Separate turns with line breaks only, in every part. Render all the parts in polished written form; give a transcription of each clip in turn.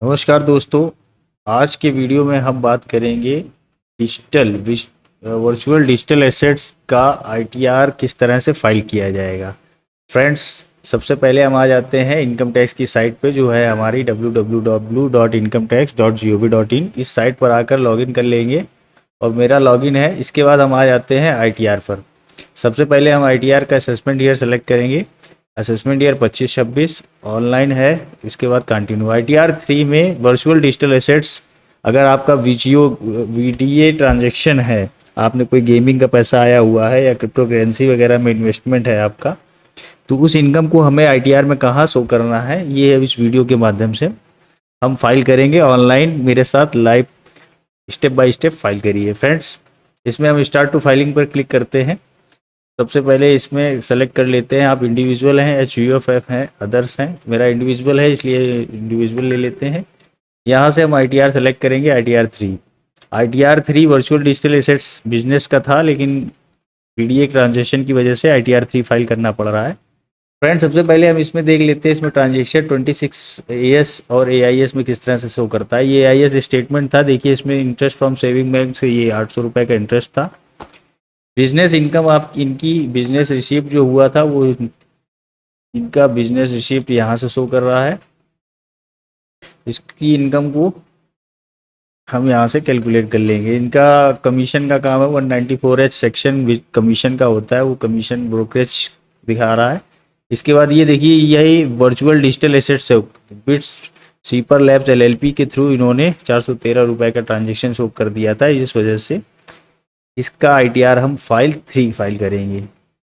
नमस्कार दोस्तों। आज के वीडियो में हम बात करेंगे डिजिटल वर्चुअल डिजिटल एसेट्स का आईटीआर किस तरह से फाइल किया जाएगा। फ्रेंड्स, सबसे पहले हम आ जाते हैं इनकम टैक्स की साइट पे, जो है हमारी www.incometax.gov.in। इस साइट पर आकर लॉगिन कर लेंगे और मेरा लॉगिन है। इसके बाद हम आ जाते हैं आईटीआर पर। सबसे पहले हम आईटीआर का असेसमेंट ईयर सेलेक्ट करेंगे। असेसमेंट ईयर 25-26 ऑनलाइन है। इसके बाद कंटिन्यू। आईटीआर 3 में वर्चुअल डिजिटल एसेट्स, अगर आपका वीडीए ट्रांजेक्शन है, आपने कोई गेमिंग का पैसा आया हुआ है या क्रिप्टो करेंसी वगैरह में इन्वेस्टमेंट है आपका, तो उस इनकम को हमें आईटीआर में कहाँ शो करना है, ये इस वीडियो के माध्यम से हम फाइल करेंगे ऑनलाइन। मेरे साथ live step by step file करिए फ्रेंड्स। इसमें हम स्टार्ट टू फाइलिंग पर क्लिक करते हैं। सबसे पहले इसमें सेलेक्ट कर लेते हैं आप इंडिविजुअल हैं, एच-यू-एफ हैं, अदर्स हैं। मेरा इंडिविजुअल है इसलिए इंडिविजुअल ले लेते हैं। यहाँ से हम आईटीआर सेलेक्ट करेंगे, ITR 3 virtual digital assets business का था, लेकिन पीडीए ट्रांजेक्शन की वजह से आईटीआर 3 फाइल करना पड़ रहा है। फ्रेंड, सबसे पहले हम इसमें देख लेते हैं इसमें ट्रांजेक्शन 26 एएस और एआईएस में किस तरह से शो करता है। ये एआईएस स्टेटमेंट था। देखिए इसमें इंटरेस्ट फ्रॉम सेविंग बैंक से ये 800 रुपये का इंटरेस्ट था। बिजनेस इनकम, आप इनकी बिजनेस रिसीप्ट जो हुआ था वो इनका बिजनेस रिसीप्ट यहाँ से शो कर रहा है। इसकी इनकम को हम यहाँ से कैलकुलेट कर लेंगे। इनका कमीशन का काम है, 194H सेक्शन कमीशन का होता है, वो कमीशन ब्रोकरेज दिखा रहा है। इसके बाद ये देखिए, यही वर्चुअल डिजिटल एसेट्स है। बिट्स सीपर लैब्स एलएलपी के थ्रू इन्होंने 413 रुपये का ट्रांजेक्शन शो कर दिया था, इस वजह से इसका आईटीआर हम फाइल करेंगे।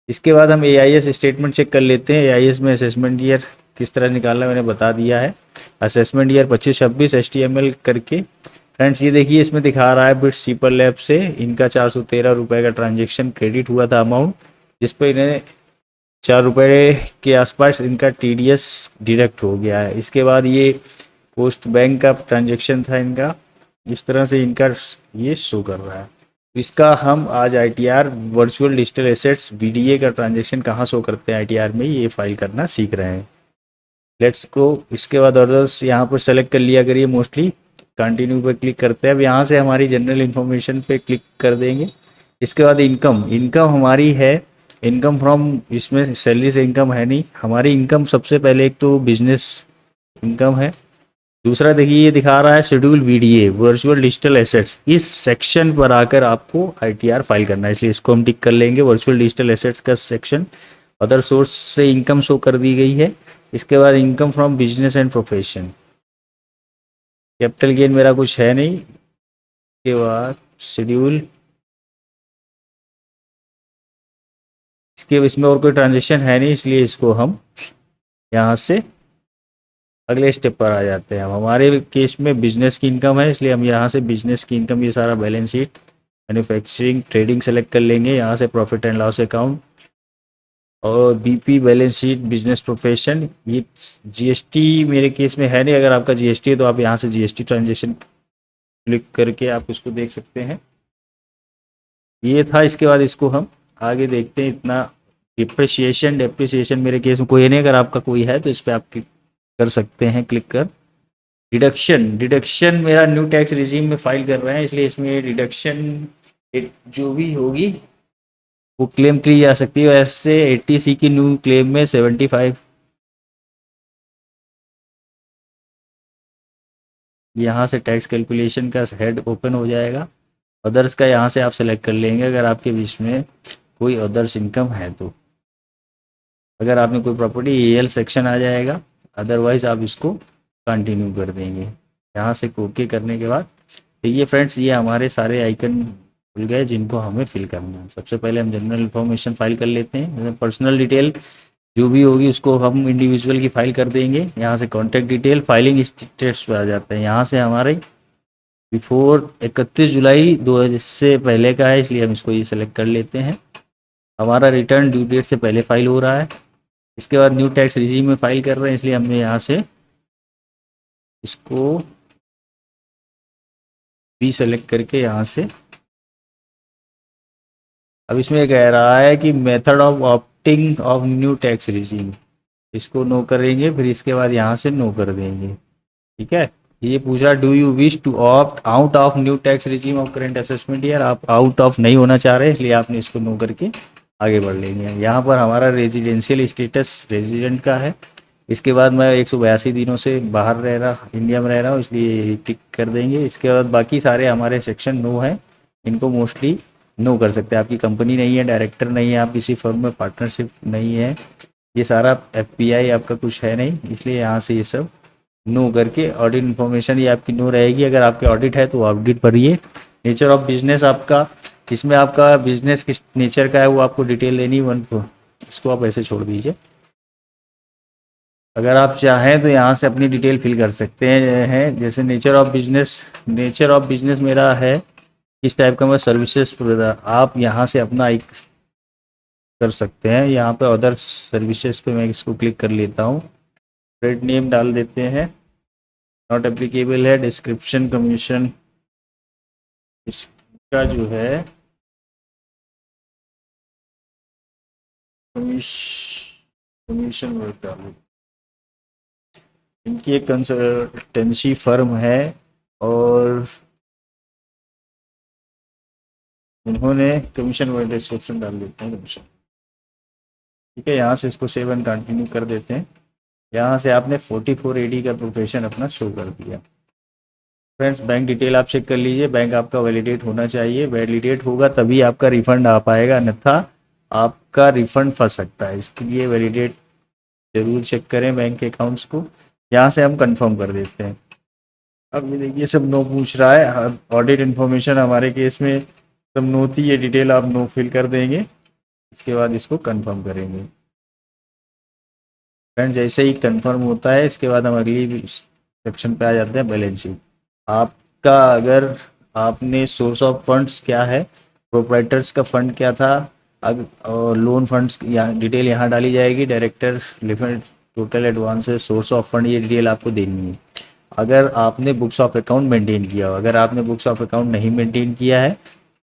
इसके बाद हम एआईएस स्टेटमेंट चेक कर लेते हैं। एआईएस में असेसमेंट ईयर किस तरह निकालना मैंने बता दिया है। असेसमेंट ईयर 25-26 एचटीएमएल करके। फ्रेंड्स, ये देखिए इसमें दिखा रहा है बिट्स सीपर लैब से इनका 413 रुपये का ट्रांजेक्शन क्रेडिट हुआ था अमाउंट, जिस पर इन्हें 4 रुपये के आसपास इनका टीडीएस डिडक्ट हो गया है। इसके बाद ये पोस्ट बैंक का ट्रांजेक्शन था इनका, इस तरह से इनका ये शो कर रहा है। इसका हम आज ITR virtual digital assets BDA का ट्रांजेक्शन कहाँ शो करते हैं आईटीआर में, ये फाइल करना सीख रहे हैं। Let's go. इसके बाद अदर्स यहाँ पर सेलेक्ट कर लिया करिए मोस्टली। कंटिन्यू पर क्लिक करते हैं। अब यहाँ से हमारी जनरल इन्फॉर्मेशन पे क्लिक कर देंगे। इसके बाद इनकम हमारी है इनकम फ्रॉम, इसमें सैलरी से इनकम है नहीं हमारी। इनकम सबसे पहले एक तो बिजनेस इनकम है। दूसरा देखिए ये दिखा रहा है schedule VDA virtual digital assets. इस सेक्शन पर आकर आपको आईटीआर फाइल करना है, इसलिए इसको हम टिक कर लेंगे। वर्चुअल डिजिटल एसेट्स का सेक्शन, अदर सोर्स से इनकम शो कर दी गई है। इसके बाद income from business and profession, capital gain मेरा कुछ है नहीं। इसके बाद शेड्यूल, इसके इसमें और कोई ट्रांजेक्शन है नहीं, इसलिए इसको हम यहाँ से अगले स्टेप पर आ जाते हैं। हमारे केस में बिजनेस की इनकम है, इसलिए हम यहाँ से बिजनेस की इनकम, ये सारा balance sheet, manufacturing trading select कर लेंगे। यहाँ से प्रॉफिट एंड लॉस अकाउंट और BP balance sheet business profession. ये जीएसटी मेरे केस में है नहीं, अगर आपका जीएसटी है तो आप यहाँ से जीएसटी ट्रांजेक्शन क्लिक करके आप इसको देख सकते हैं। ये था। इसके बाद इसको हम आगे देखते हैं। इतना डेप्रिसिएशन मेरे केस में कोई नहीं, अगर आपका कोई है तो इस पर आप क्लिक कर सकते हैं, क्लिक कर। डिडक्शन मेरा न्यू टैक्स रिजीम में फाइल कर रहे हैं, इसलिए इसमें डिडक्शन जो भी होगी वो क्लेम की जा सकती है। वैसे 80C की न्यू क्लेम में 75 यहाँ से टैक्स कैलकुलेशन का हेड ओपन हो जाएगा। अदर्स का यहाँ से आप सेलेक्ट कर लेंगे अगर आपके बीच में कोई अदर्स इनकम है तो। अगर आपने कोई प्रॉपर्टी एएल सेक्शन आ जाएगा, अदरवाइज आप इसको कंटिन्यू कर देंगे। यहाँ से ओके करने के बाद देखिए फ्रेंड्स, ये हमारे सारे आइकन खुल गए जिनको हमें फिल करना है। सबसे पहले हम जनरल इन्फॉर्मेशन फाइल कर लेते हैं। पर्सनल डिटेल जो भी होगी उसको हम इंडिविजुअल की फाइल कर देंगे। यहाँ से कॉन्टैक्ट डिटेल, फाइलिंग स्टेटस पे आ जाते हैं। यहाँ से हमारे बिफोर 31 जुलाई 2000 से पहले का है, इसलिए हम इसको ये सेलेक्ट कर लेते हैं। हमारा रिटर्न ड्यू डेट से पहले फाइल हो रहा है। इसके बाद न्यू टैक्स रिजीम में फाइल कर रहे हैं, इसलिए हमने यहाँ से इसको भी सेलेक्ट करके यहाँ से। अब इसमें कह रहा है कि method of opting of new tax regime, इसको नो करेंगे, फिर इसके बाद यहाँ से नो कर देंगे। ठीक है। ये पूछ रहा do you wish to opt out of new tax regime of current assessment year. आप आउट ऑफ नहीं होना चाह रहे हैं, इसलिए आपने इसको नो करके आगे बढ़ लेंगे। यहाँ पर हमारा रेजिडेंशियल स्टेटस रेजिडेंट का है। इसके बाद मैं 182 दिनों से बाहर रह रहा, इंडिया में रह रहा हूँ, इसलिए टिक कर देंगे। इसके बाद बाकी सारे हमारे सेक्शन नो है, इनको मोस्टली नो कर सकते हैं। आपकी कंपनी नहीं है, डायरेक्टर नहीं है, आप किसी फर्म में पार्टनरशिप नहीं है, ये सारा एफपीआई आपका कुछ है नहीं, इसलिए यहाँ से ये सब नो करके ऑडिट इन्फॉर्मेशन ये आपकी नो रहेगी। अगर आपके ऑडिट है तो ऑडिट भरिए। नेचर ऑफ बिजनेस आपका, इसमें आपका बिजनेस किस नेचर का है वो आपको डिटेल देनी वन को, इसको आप ऐसे छोड़ दीजिए। अगर आप चाहें तो यहाँ से अपनी डिटेल फिल कर सकते हैं। जैसे nature of business, nature of business मेरा है किस टाइप का, मैं सर्विसेज, आप यहाँ से अपना एक कर सकते हैं। यहाँ पे अदर सर्विसेज पे मैं इसको क्लिक कर लेता हूँ, ट्रेड नेम डाल देते हैं, नॉट एप्लीकेबल है। डिस्क्रिप्शन कमीशन इसका जो है कमीशन वर्क डालो। इनकी एक कंसल्टेंसी फर्म है और उन्होंने कमीशन वर्क डिस्क्रिप्शन डाल देते हैं कमीशन। ठीक है, यहाँ से इसको सेव एंड कंटिन्यू कर देते हैं। यहाँ से आपने 44 एडी का प्रोफेशन अपना शो कर दिया। फ्रेंड्स, बैंक डिटेल आप चेक कर लीजिए, बैंक आपका वैलिडेट होना चाहिए, वैलिडेट होगा तभी आपका रिफंड आ पाएगा, अन्यथा आपका रिफंड फंस सकता है। इसके लिए वैलिडेट जरूर चेक करें बैंक के अकाउंट्स को। यहाँ से हम कंफर्म कर देते हैं। अब ये देखिए सब नो पूछ रहा है, ऑडिट इन्फॉर्मेशन हमारे केस में सब नो थी, ये डिटेल आप नो फिल कर देंगे। इसके बाद इसको कंफर्म करेंगे। फ्रेंड, जैसे ही कंफर्म होता है इसके बाद हम अगली सेक्शन पे आ जाते हैं, बैलेंस शीट। आपका अगर आपने सोर्स ऑफ फंड्स क्या है, प्रोप्राइटर्स का फंड क्या था, और लोन फंड्स यहाँ डिटेल यहाँ डाली जाएगी, director limit, total advances, source of fund, ये डिटेल आपको देनी है। अगर आपने बुक्स ऑफ अकाउंट मेंटेन किया हो, अगर आपने बुक्स ऑफ अकाउंट नहीं मेंटेन किया है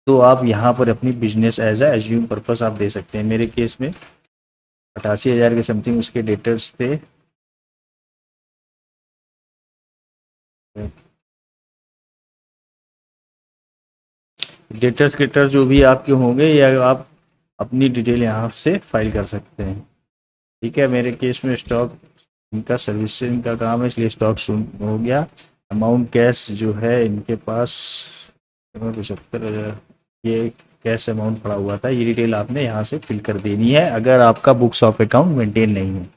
तो आप यहाँ पर अपनी business as a assume purpose आप दे सकते हैं। मेरे केस में 88,000 के समथिंग उसके डेटर्स थे। डेटर्स जो भी आपके होंगे या आप अपनी डिटेल यहाँ से फाइल कर सकते हैं। ठीक है, मेरे केस में स्टॉक, इनका सर्विसिंग का काम है इसलिए स्टॉक शुरू हो गया। अमाउंट कैश जो है इनके पास 75,000, ये कैश अमाउंट पड़ा हुआ था, ये डिटेल आपने यहाँ से फिल कर देनी है अगर आपका बुक्स ऑफ अकाउंट मेंटेन नहीं है।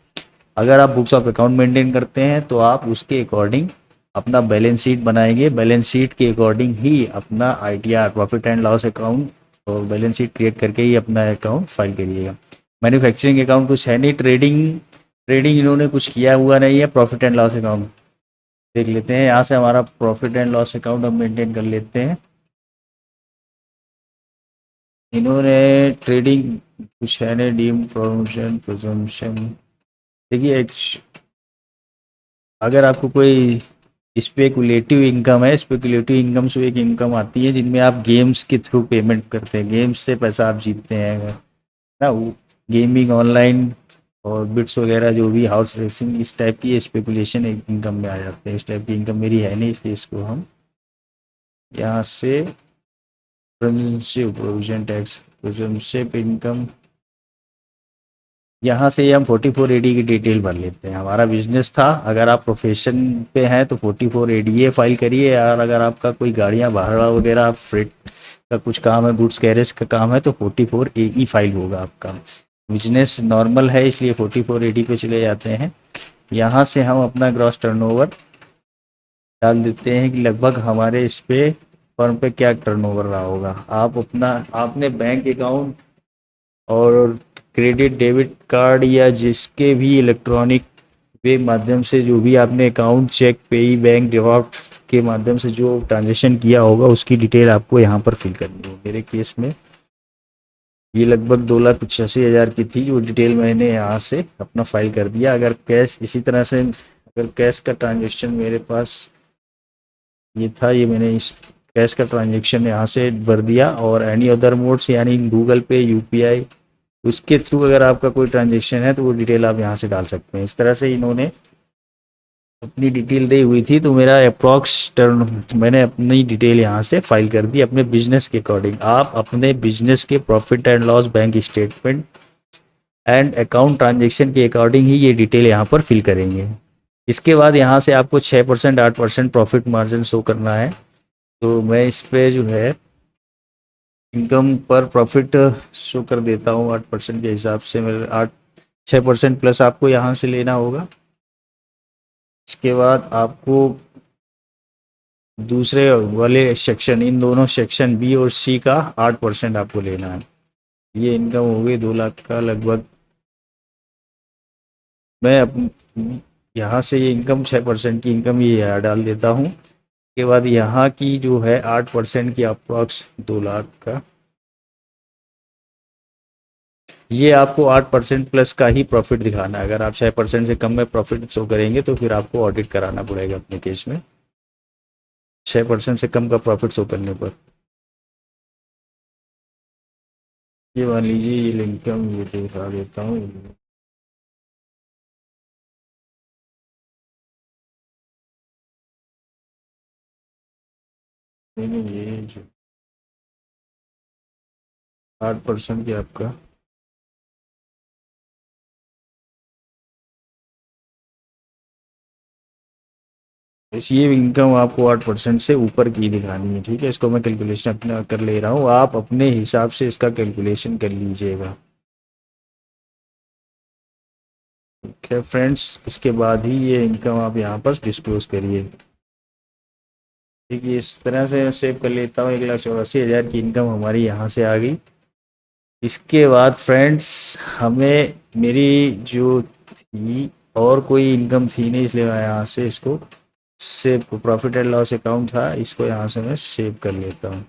अगर आप बुक्स ऑफ अकाउंट मेंटेन करते हैं तो आप उसके अकॉर्डिंग अपना बैलेंस शीट बनाएंगे, बैलेंस शीट के अकॉर्डिंग ही अपना ITR, profit and loss account, और बैलेंस शीट क्रिएट करके ही अपना अकाउंट फाइल करिएगा। मैन्युफैक्चरिंग अकाउंट कुछ है नहीं, ट्रेडिंग ट्रेडिंग इन्होंने कुछ किया हुआ नहीं है। प्रॉफिट एंड लॉस अकाउंट देख लेते हैं, यहाँ से हमारा प्रॉफिट एंड लॉस अकाउंट हम मेंटेन कर लेते हैं। इन्होंने ट्रेडिंग कुछ है नहीं, डीम प्रमोशन प्रोजम्पशन। देखिए अगर आपको कोई स्पेकुलेटिव इनकम है, स्पेकुलेटिव इनकम से एक इनकम आती है जिनमें आप गेम्स के थ्रू पेमेंट करते हैं, गेम्स से पैसा आप जीतते हैं ना, गेमिंग ऑनलाइन और बिट्स वगैरह जो भी, हाउस रेसिंग, इस टाइप की स्पेकुलेशन इनकम में आ जाते हैं। इस टाइप की इनकम मेरी है नहीं, इसलिए इसको हम यहाँ से प्रोविजन टैक्स, प्रोविजनशिप इनकम, यहाँ से हम 44 एडी की डिटेल भर लेते हैं। हमारा बिजनेस था, अगर आप प्रोफेशन पे हैं तो 44 एडी फाइल करिए, और अगर आपका कोई गाड़ियाँ भाड़ा वगैरह फ्रेट का कुछ काम है, गुड्स कैरेज का काम है, तो 44 एई फाइल होगा आपका। बिजनेस नॉर्मल है इसलिए 44 एडी पे चले जाते हैं। यहाँ से हम अपना ग्रॉस टर्नओवर डाल देते हैं कि लगभग हमारे इस पे फर्म पे क्या टर्नओवर रहा होगा। आप अपना, आपने बैंक अकाउंट और क्रेडिट डेबिट कार्ड या जिसके भी इलेक्ट्रॉनिक वे माध्यम से जो भी आपने अकाउंट, चेक, पेई, बैंक ड्राफ्ट के माध्यम से जो ट्रांजेक्शन किया होगा उसकी डिटेल आपको यहाँ पर फिल करनी है। मेरे केस में ये लगभग 2,85,000 की थी, जो डिटेल मैंने यहाँ से अपना फाइल कर दिया। अगर कैश इसी तरह से, अगर कैश का ट्रांजेक्शन मेरे पास ये था, ये मैंने इस कैश का ट्रांजेक्शन यहाँ से भर दिया, और एनी अदर मोड्स यानी गूगल पे, यूपीआई, उसके थ्रू अगर आपका कोई ट्रांजेक्शन है तो वो डिटेल आप यहाँ से डाल सकते हैं। इस तरह से इन्होंने अपनी डिटेल दी हुई थी, तो मेरा अप्रॉक्स टर्न मैंने अपनी डिटेल यहाँ से फाइल कर दी अपने बिजनेस के अकॉर्डिंग। आप अपने बिजनेस के profit and loss, bank statement and account transaction के अकॉर्डिंग ही ये डिटेल यहाँ पर फिल करेंगे। इसके बाद यहाँ से आपको 6% 8% प्रॉफिट मार्जिन शो करना है। तो मैं इस पे जो है इनकम पर प्रॉफिट शो कर देता हूँ 8% के हिसाब से। मेरे 6% प्लस आपको यहाँ से लेना होगा। इसके बाद आपको दूसरे वाले सेक्शन, इन दोनों सेक्शन बी और सी का 8% आपको लेना है। ये इनकम हो गई 2 लाख का लगभग। मैं यहाँ से ये इनकम 6% की इनकम ये यहाँ डाल देता हूँ। उसके बाद यहाँ की जो है 8% की अप्रॉक्स 2 लाख का, ये आपको 8% प्लस का ही प्रॉफिट दिखाना है। अगर आप 6% से कम में प्रॉफिट शो करेंगे तो फिर आपको ऑडिट कराना पड़ेगा अपने केस में, 6% से कम का प्रॉफिट शो करने पर। ये मान लीजिए ये इनकम ये दिखा देता हूँ। ये जो 8% की आपका ये इनकम आपको 8% से ऊपर की दिखानी है। ठीक है, इसको मैं कैलकुलेशन अपना कर ले रहा हूँ, आप अपने हिसाब से इसका कैलकुलेशन कर लीजिएगा। ठीक है फ्रेंड्स, इसके बाद ही ये इनकम आप यहाँ पर डिस्क्लोज करिए। ठीक है, इस तरह से सेव कर लेता हूँ। 1,84,000 की इनकम हमारी यहाँ से आ गई। इसके बाद फ्रेंड्स हमें मेरी जो थी और कोई इनकम थी नहीं, इसलिए मैं यहाँ से इसको save, profit and loss account था, इसको यहाँ से मैं सेव कर लेता हूँ।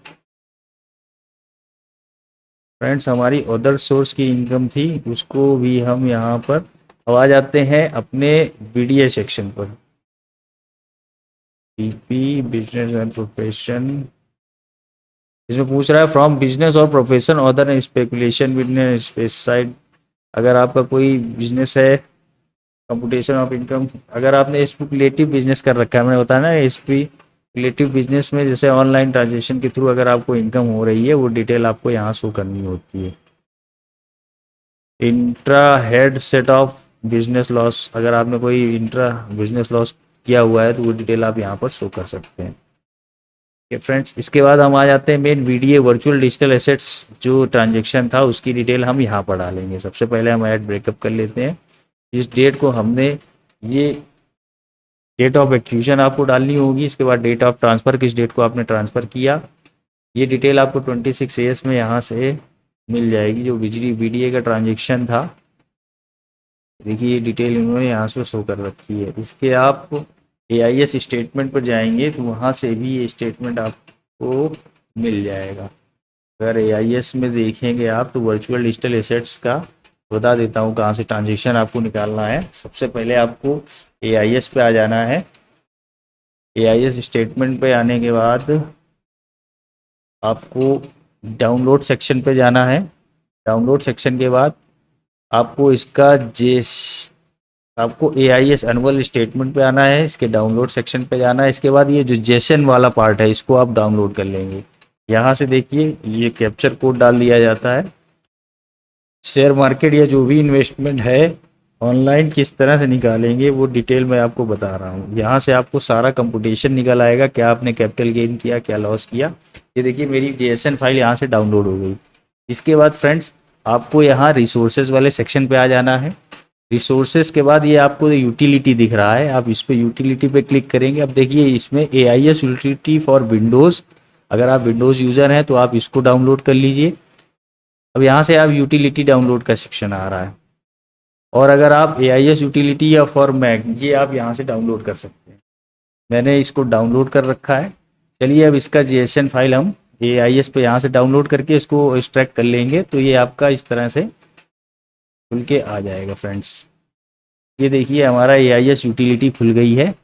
फ्रेंड्स हमारी अदर सोर्स की इनकम थी, उसको भी हम यहाँ पर अब आ जाते हैं अपने बीडीए सेक्शन पर। बीपी बिजनेस एंड प्रोफेशन, इसमें पूछ रहा है फ्रॉम बिजनेस और profession other speculation business specified. अगर आपका कोई बिजनेस है, कंप्यूटेशन ऑफ इनकम, अगर आपने स्पेकुलेटिव बिजनेस कर रखा है, मैंने बताया ना स्पेकुलेटिव बिजनेस में जैसे ऑनलाइन ट्रांजेक्शन के थ्रू अगर आपको इनकम हो रही है, वो डिटेल आपको यहाँ शो करनी होती है। Intra head set of business loss, अगर आपने कोई इंट्रा बिजनेस लॉस किया हुआ है तो वो डिटेल आप यहाँ पर शो कर सकते हैं। फ्रेंड्स इसके बाद हम आ जाते हैं main VDA virtual digital assets, जो ट्रांजेक्शन था उसकी डिटेल हम यहाँ पर डालेंगे। सबसे पहले हम ऐड ब्रेकअप कर लेते हैं। जिस डेट को हमने, ये डेट ऑफ एक्यूजन आपको डालनी होगी, इसके बाद डेट ऑफ ट्रांसफ़र, किस डेट को आपने ट्रांसफ़र किया, ये डिटेल आपको 26 में यहाँ से मिल जाएगी। जो बिजली बीडीए का ट्रांजेक्शन था, देखिए ये डिटेल इन्होंने यहाँ से शो कर रखी है। इसके आप एआईएस स्टेटमेंट पर जाएंगे तो वहाँ से भी ये स्टेटमेंट आपको मिल जाएगा। अगर एआईएस में देखेंगे आप तो वर्चुअल डिजिटल एसेट्स का बता देता हूँ कहाँ से ट्रांजेक्शन आपको निकालना है। सबसे पहले आपको एआईएस पे आ जाना है। एआईएस स्टेटमेंट पे आने के बाद आपको डाउनलोड सेक्शन पे जाना है। डाउनलोड सेक्शन के बाद आपको इसका आपको एआईएस एनुअल स्टेटमेंट पे आना है, इसके डाउनलोड सेक्शन पे जाना है। इसके बाद ये जो जेसन वाला पार्ट है इसको आप डाउनलोड कर लेंगे। यहाँ से देखिए ये कैप्चर कोड डाल दिया जाता है। शेयर मार्केट या जो भी इन्वेस्टमेंट है ऑनलाइन किस तरह से निकालेंगे वो डिटेल मैं आपको बता रहा हूँ। यहाँ से आपको सारा कंप्यूटेशन निकल आएगा, क्या आपने कैपिटल गेन किया, क्या लॉस किया। ये देखिए मेरी जेएसएन फाइल यहाँ से डाउनलोड हो गई। इसके बाद फ्रेंड्स आपको यहाँ रिसोर्सेज वाले सेक्शन पे आ जाना है। रिसोर्सेज के बाद ये आपको यूटिलिटी दिख रहा है, आप इस पे यूटिलिटी पे क्लिक करेंगे। अब देखिए इसमें एआईएस यूटिलिटी फॉर विंडोज़, अगर आप विंडोज़ यूज़र हैं तो आप इसको डाउनलोड कर लीजिए। अब यहाँ से आप यूटिलिटी डाउनलोड का सेक्शन आ रहा है, और अगर आप एआईएस यूटिलिटी या फॉर मैक, ये आप यहाँ से डाउनलोड कर सकते हैं। मैंने इसको डाउनलोड कर रखा है। चलिए अब इसका जेएसएन फाइल हम एआईएस पे यहाँ से डाउनलोड करके इसको एक्सट्रैक्ट कर लेंगे, तो ये आपका इस तरह से खुल के आ जाएगा। फ्रेंड्स ये देखिए हमारा एआईएस यूटिलिटी खुल गई है।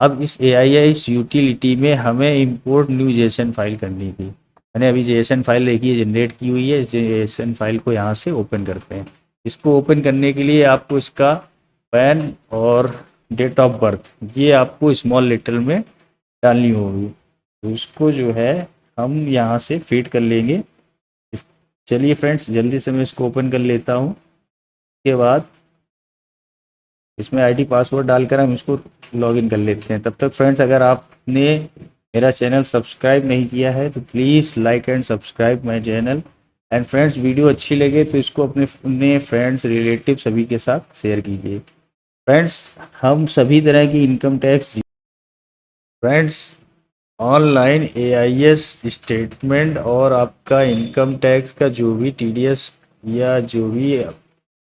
अब इस एआईएस यूटिलिटी में हमें इंपोर्ट न्यू जेएसएन फाइल करनी थी। मैंने अभी जेएसएन फाइल देखिए जनरेट की हुई है। इस जेएसएन फाइल को यहाँ से ओपन करते हैं। इसको ओपन करने के लिए आपको इसका पैन और डेट ऑफ बर्थ, ये आपको स्मॉल लेटर में डालनी होगी। तो इसको जो है हम यहाँ से फीड कर लेंगे। चलिए फ्रेंड्स, जल्दी से मैं इसको ओपन कर लेता हूँ। उसके बाद इसमें आईडी पासवर्ड डालकर हम इसको लॉगिन कर लेते हैं। तब तक फ्रेंड्स, अगर आपने मेरा चैनल सब्सक्राइब नहीं किया है तो please like and subscribe my channel. And friends, video अच्छी लगे तो इसको अपने फ्रेंड्स, रिलेटिव सभी के साथ शेयर कीजिए। फ्रेंड्स, हम सभी तरह की income tax, friends, online AIS statement और आपका इनकम टैक्स का जो भी टीडीएस या जो भी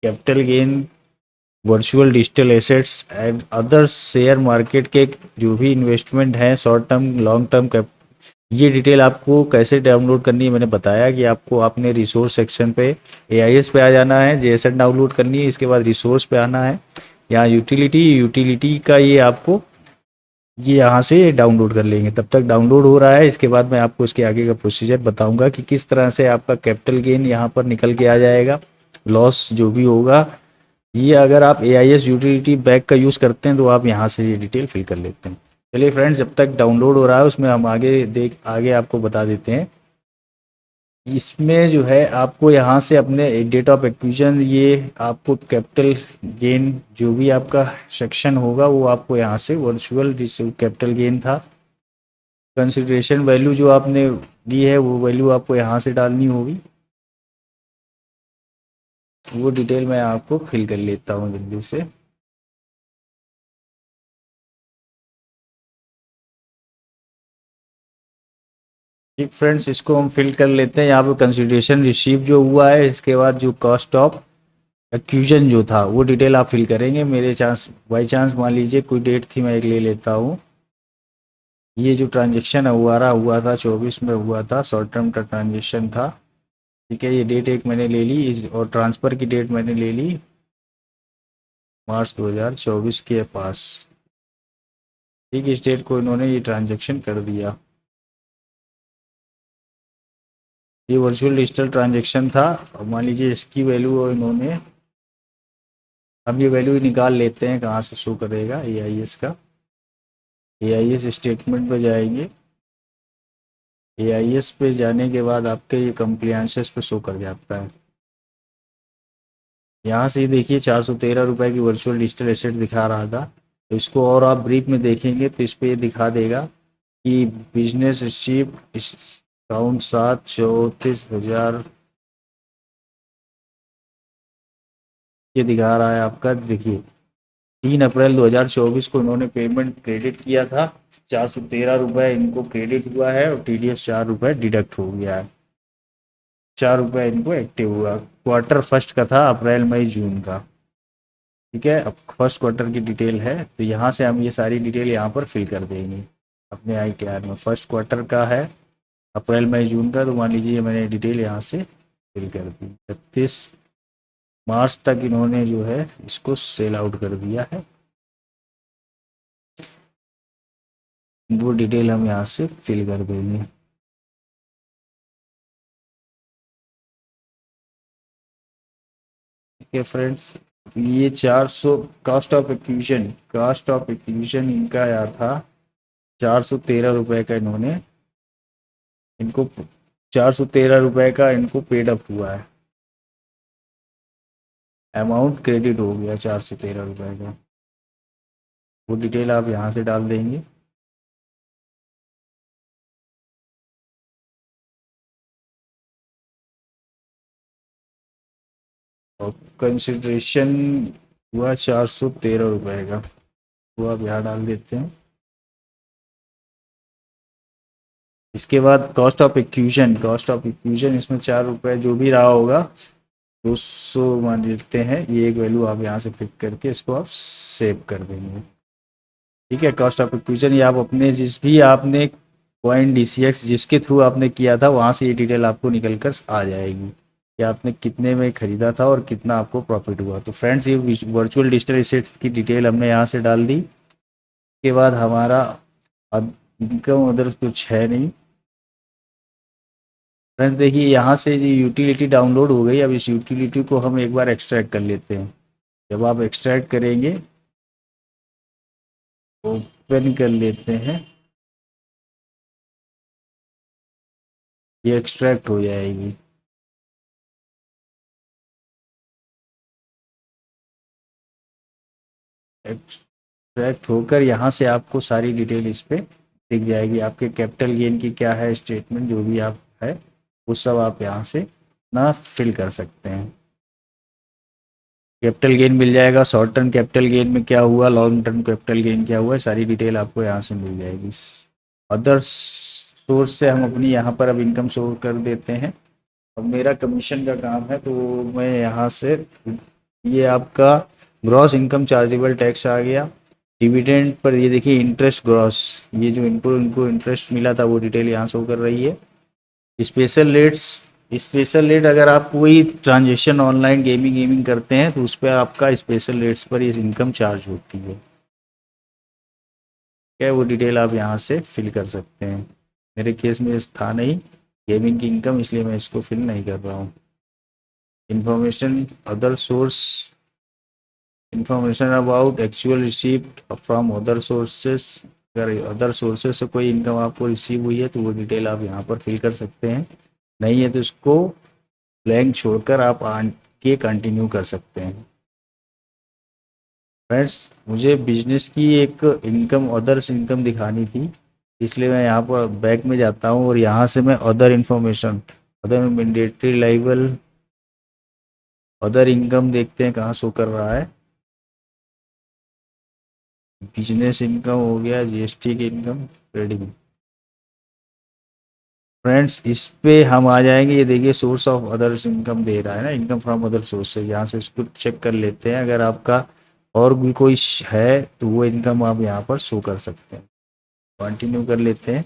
capital gain, virtual digital assets and other share market के जो भी इन्वेस्टमेंट हैं, short term long term cap, ये डिटेल आपको कैसे डाउनलोड करनी है मैंने बताया कि आपको आपने रिसोर्स सेक्शन पे एआईएस पे आ जाना है, जेएसएन डाउनलोड करनी है, इसके बाद रिसोर्स पे आना है, यहाँ यूटिलिटी का ये आपको ये यहाँ से डाउनलोड कर लेंगे। तब तक डाउनलोड हो रहा है, इसके बाद मैं आपको इसके आगे का प्रोसीजर बताऊंगा कि किस तरह से आपका कैपिटल गेन यहाँ पर निकल के आ जाएगा, लॉस जो भी होगा। ये अगर आप एआईएस यूटिलिटी बैग का यूज़ करते हैं तो आप यहाँ से ये डिटेल फिल कर लेते हैं। चलिए फ्रेंड्स, जब तक डाउनलोड हो रहा है उसमें हम आगे आपको बता देते हैं। इसमें जो है आपको यहाँ से अपने डेट ऑफ एक्विजिशन, ये आपको कैपिटल गेन जो भी आपका सेक्शन होगा वो आपको यहाँ से वर्चुअल कैपिटल गेन था, कंसिडरेशन वैल्यू जो आपने दी है वो वैल्यू आपको यहाँ से डालनी होगी। वो डिटेल मैं आपको फिल कर लेता हूँ जल्दी से। ठीक फ्रेंड्स, इसको हम फिल कर लेते हैं। यहाँ पे कंसिडरेशन रिसीव जो हुआ है, इसके बाद जो कॉस्ट ऑफ एक्यूजन जो था वो डिटेल आप फिल करेंगे। मेरे चांस बाई चांस मान लीजिए कोई डेट थी, मैं एक ले लेता हूँ। ये जो ट्रांजेक्शन हुआ था 24 में हुआ था, शॉर्ट टर्म का ट्रांजेक्शन था। ठीक है, ये डेट एक मैंने ले ली और ट्रांसफ़र की डेट मैंने ले ली मार्च 2024 के पास। ठीक, इस डेट को इन्होंने ये ट्रांजेक्शन कर दिया। ये वर्चुअल डिजिटल ट्रांजेक्शन था। और मान लीजिए इसकी वैल्यू इन्होंने, अब ये वैल्यू निकाल लेते हैं कहाँ से शो करेगा एआईएस का। एआईएस स्टेटमेंट पे जाएंगे, एआईएस पे जाने के बाद आपके ये कंप्लायंसेस पे शो कर जाता है। यहाँ से देखिए 413 रुपये की वर्चुअल डिजिटल एसेट दिखा रहा था। तो इसको और आप ब्रीफ में देखेंगे तो इस पर ये दिखा देगा कि बिजनेस रिसीव अकाउंट 734,000 ये दिखा रहा है आपका। देखिए 3 अप्रैल 2024 को इन्होंने पेमेंट क्रेडिट किया था, 413 रुपये इनको क्रेडिट हुआ है और टीडीएस 4 रुपये डिडक्ट हो गया है। 4 रुपये इनको एक्टिव हुआ। क्वार्टर फर्स्ट का था, अप्रैल मई जून का। ठीक है, अब फर्स्ट क्वार्टर की डिटेल है तो यहाँ से हम ये सारी डिटेल यहाँ पर फिल कर देंगे अपने आईटीआर में। फर्स्ट क्वार्टर का है, अप्रैल मई जून का, तो मान लीजिए मैंने डिटेल यहाँ से फिल कर दी। 31 मार्च तक इन्होंने जो है इसको सेल आउट कर दिया है। वो डिटेल हम यहाँ से फिल कर देंगे। ठीक है फ्रेंड्स, ये 400 कास्ट ऑफ एक्विजिशन इनका आया था 413 रुपये का। इनको 413 रुपये का इनको पेड अप हुआ है, अमाउंट क्रेडिट हो गया 413 रुपये का। वो डिटेल आप यहाँ से डाल देंगे। और कंसिडरेशन हुआ 413 रुपये का, वो आप यहाँ डाल देते हैं। इसके बाद कॉस्ट ऑफ एक्यूजन इसमें 4 रुपये जो भी रहा होगा 200 मान लेते हैं। ये एक वैल्यू आप यहाँ से पिक करके इसको आप सेव कर देंगे। ठीक है, कॉस्ट ऑफ एक्विजिशन ये आप अपने जिस भी आपने पॉइंट डीसीएक्स जिसके थ्रू आपने किया था वहाँ से ये डिटेल आपको निकल कर आ जाएगी कि आपने कितने में ख़रीदा था और कितना आपको प्रॉफिट हुआ। तो फ्रेंड्स, ये वर्चुअल डिजिटल एसेट्स की डिटेल हमने यहाँ से डाल दी। उसके बाद हमारा अब इनकम उधर कुछ है नहीं। फ्रेंड्स देखिए, यहाँ से ये यूटिलिटी डाउनलोड हो गई। अब इस यूटिलिटी को हम एक बार एक्सट्रैक्ट कर लेते हैं। जब आप एक्सट्रैक्ट करेंगे ओपन कर लेते हैं, ये एक्सट्रैक्ट हो जाएगी। एक्सट्रैक्ट होकर यहाँ से आपको सारी डिटेल इस पे दिख जाएगी, आपके कैपिटल गेन की क्या है स्टेटमेंट, जो भी आप है वो सब आप यहाँ से ना फिल कर सकते हैं। कैपिटल गेन मिल जाएगा, शॉर्ट टर्म कैपिटल गेन में क्या हुआ, लॉन्ग टर्म कैपिटल गेन क्या हुआ, सारी डिटेल आपको यहाँ से मिल जाएगी। अदर सोर्स से हम अपनी यहाँ पर अब इनकम शो कर देते हैं। अब मेरा कमीशन का काम है, तो मैं यहाँ से, ये आपका ग्रॉस इनकम चार्जेबल टैक्स आ गया। डिविडेंड पर ये देखिए इंटरेस्ट ग्रॉस, ये जो इनको इनको इंटरेस्ट मिला था वो डिटेल यहाँ शो कर रही है। स्पेशल रेट्स, स्पेशल रेट अगर आप कोई ट्रांजेक्शन ऑनलाइन गेमिंग गेमिंग करते हैं तो उस पर आपका स्पेशल रेट्स पर ये इनकम चार्ज होती है, क्या वो डिटेल आप यहाँ से फिल कर सकते हैं। मेरे केस में था नहीं गेमिंग की इनकम, इसलिए मैं इसको फिल नहीं कर रहा हूँ। Information other source, information about actual receipt from other sources, अगर अदर सोर्सेस से कोई इनकम आपको रिसीव हुई है तो वो डिटेल आप यहाँ पर फिल कर सकते हैं, नहीं है तो इसको ब्लैंक छोड़कर आप आगे कंटिन्यू कर सकते हैं। फ्रेंड्स, मुझे बिजनेस की एक इनकम अदर्स इनकम दिखानी थी, इसलिए मैं यहाँ पर बैक में जाता हूँ और यहाँ से मैं other information, other mandatory liable, other income देखते हैं कहाँ शो कर रहा है। बिजनेस इनकम हो गया, जीएसटी की इनकम, ट्रेडिंग। फ्रेंड्स, इस पे हम आ जाएंगे, ये देखिए सोर्स ऑफ अदर्स इनकम दे रहा है ना, इनकम फ्रॉम अदर सोर्सेज, यहाँ से इसको चेक कर लेते हैं। अगर आपका और भी कोई है तो वो इनकम आप यहाँ पर शो कर सकते हैं। कंटिन्यू कर लेते हैं।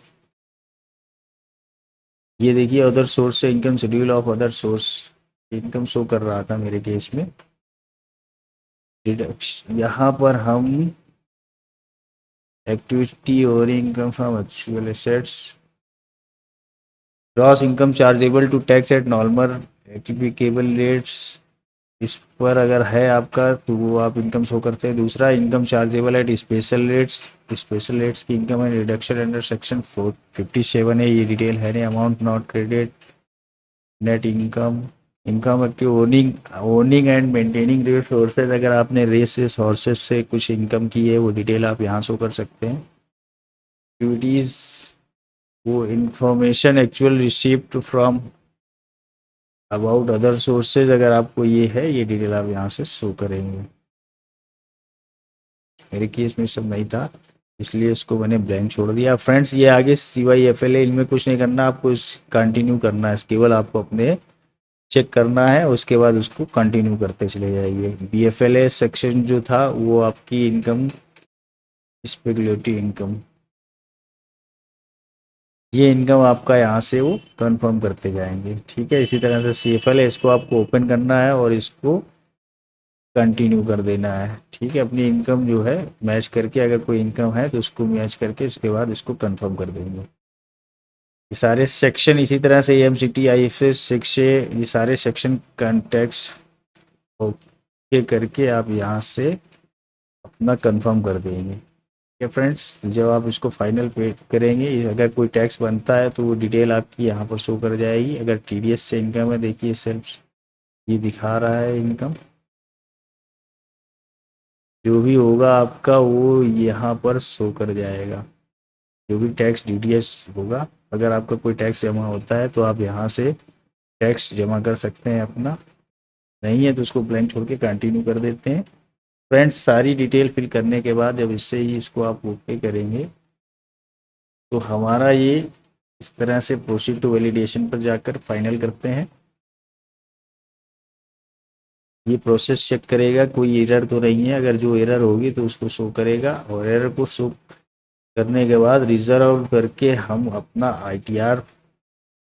ये देखिए अदर सोर्स से income, schedule of other source, income show कर रहा था मेरे केस में। यहाँ पर हम एक्टिविटी और income from actual assets, gross income chargeable to tax at normal applicable rates, इस पर अगर है आपका तो वो आप इनकम शो करते हैं। दूसरा income chargeable at special rates, special rates की इनकम है रिडक्शन अंडर सेक्शन 457 है, ये डिटेल है नहीं। Amount not credit, net income, income active owning, owning and maintaining rate sources, अगर आपने रेस से सोर्सेज से कुछ इनकम की है वो डिटेल आप यहाँ शो कर सकते हैं। एक्टिविटीज़, वो information actual receipt from about other sources, अगर आपको ये है ये डिटेल आप यहाँ से शो करेंगे। मेरे केस में सब नहीं था, इसलिए इसको मैंने ब्लैंक छोड़ दिया। फ्रेंड्स, ये आगे CYFLA, इनमें कुछ नहीं करना, आपको इस कंटिन्यू करना है, केवल आपको अपने चेक करना है, उसके बाद उसको कंटिन्यू करते चले जाइए। BFLA सेक्शन जो था वो आपकी इनकम, स्पेकुलेटिव इनकम, ये इनकम आपका यहाँ से वो कंफर्म करते जाएंगे। ठीक है, इसी तरह से CFLA, इसको आपको ओपन करना है और इसको कंटिन्यू कर देना है। ठीक है, अपनी इनकम जो है मैच करके, अगर कोई इनकम है तो उसको मैच करके इसके बाद इसको कंफर्म कर देंगे। ये सारे सेक्शन इसी तरह से AMCT IFS 6A, ये सारे सेक्शन कंटेक्स ओके करके आप यहाँ से अपना कंफर्म कर देंगे। ठीक है फ्रेंड्स, जब आप इसको फाइनल पे करेंगे, अगर कोई टैक्स बनता है तो वो डिटेल आपकी यहाँ पर शो कर जाएगी। अगर TDS से इनकम है, देखिए सेल्फ ये दिखा रहा है इनकम, जो भी होगा आपका वो यहाँ पर शो कर जाएगा, जो भी टैक्स DTS होगा। अगर आपका कोई टैक्स जमा होता है तो आप यहाँ से टैक्स जमा कर सकते हैं अपना, नहीं है तो उसको ब्लैंक छोड़ के कंटिन्यू कर देते हैं। फ्रेंड्स, सारी डिटेल फिल करने के बाद जब इससे ही इसको आप ओके करेंगे तो हमारा ये इस तरह से प्रोसीड टू वैलिडेशन पर जाकर फाइनल करते हैं। ये प्रोसेस चेक करेगा कोई एरर तो नहीं है, अगर जो एरर होगी तो उसको शो करेगा, और एरर को शो करने के बाद रिजर्व करके हम अपना ITR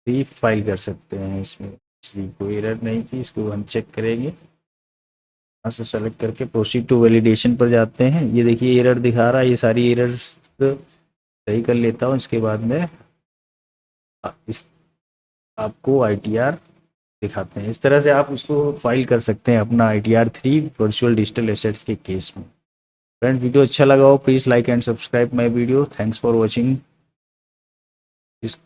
भी फाइल कर सकते हैं। इसमें इसलिए कोई एरर नहीं थी, इसको हम चेक करेंगे। यहाँ से सेलेक्ट करके प्रोसीड टू वैलिडेशन पर जाते हैं। ये देखिए एरर दिखा रहा है, ये सारी एरर्स सही कर लेता हूँ, इसके बाद में इस आपको ITR दिखाते हैं। इस तरह से आप उसको फाइल कर सकते हैं अपना ITR 3 वर्चुअल डिजिटल एसेट्स के केस में। फ्रेंड्स वीडियो अच्छा लगा हो please like and subscribe my video. Thanks for watching. इस